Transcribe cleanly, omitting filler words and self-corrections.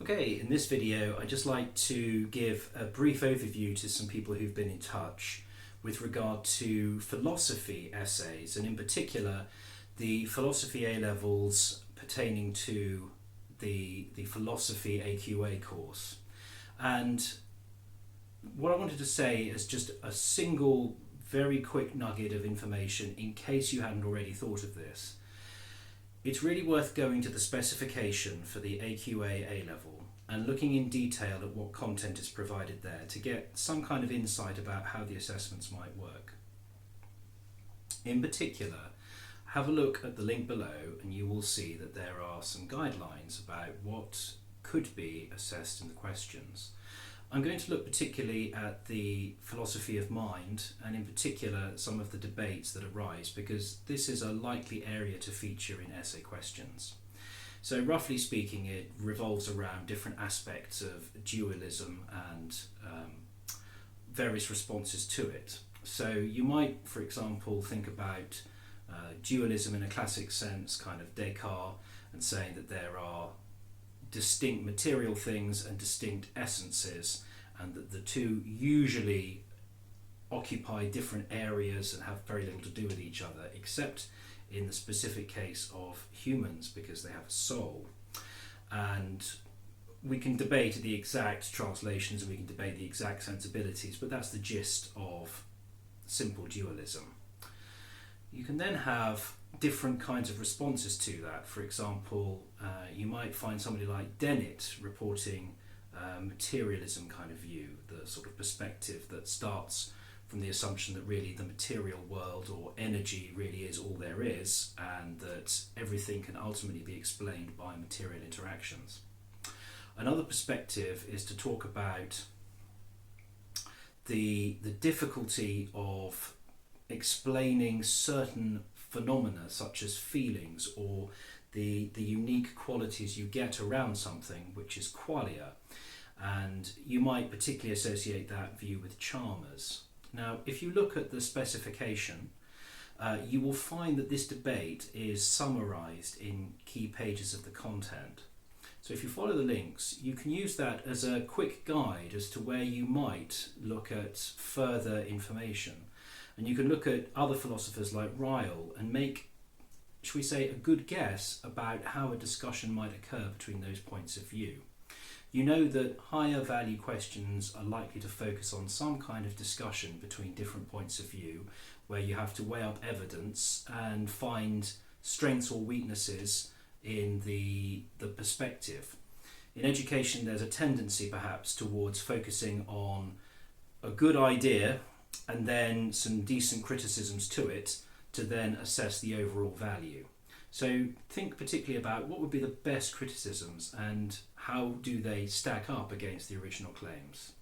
Okay, in this video I'd just like to give a brief overview to some people who've been in touch with regard to philosophy essays, and in particular the philosophy A-levels pertaining to the philosophy AQA course. And what I wanted to say is just a single very quick nugget of information in case you hadn't already thought of this. It's really worth going to the specification for the AQA A-level and looking in detail at what content is provided there to get some kind of insight about how the assessments might work. In particular, have a look at the link below and you will see that there are some guidelines about what could be assessed in the questions. I'm going to look particularly at the philosophy of mind and in particular some of the debates that arise, because this is a likely area to feature in essay questions. So roughly speaking, it revolves around different aspects of dualism and various responses to it. So you might, for example, think about dualism in a classic sense, kind of Descartes, and saying that there are distinct material things and distinct essences, and that the two usually occupy different areas and have very little to do with each other, except in the specific case of humans, because they have a soul. And we can debate the exact translations and we can debate the exact sensibilities, but that's the gist of simple dualism. You can then have different kinds of responses to that. For example, you might find somebody like Dennett reporting materialism kind of view, the sort of perspective that starts from the assumption that really the material world or energy really is all there is, and that everything can ultimately be explained by material interactions. Another perspective is to talk about the difficulty of explaining certain phenomena such as feelings or the unique qualities you get around something, which is qualia, and you might particularly associate that view with Chalmers. Now, if you look at the specification, you will find that this debate is summarised in key pages of the content. So if you follow the links, you can use that as a quick guide as to where you might look at further information. And you can look at other philosophers like Ryle and make, shall we say, a good guess about how a discussion might occur between those points of view. You know that higher value questions are likely to focus on some kind of discussion between different points of view, where you have to weigh up evidence and find strengths or weaknesses in the perspective. In education, there's a tendency perhaps towards focusing on a good idea and then some decent criticisms to it to then assess the overall value. So think particularly about what would be the best criticisms and how do they stack up against the original claims.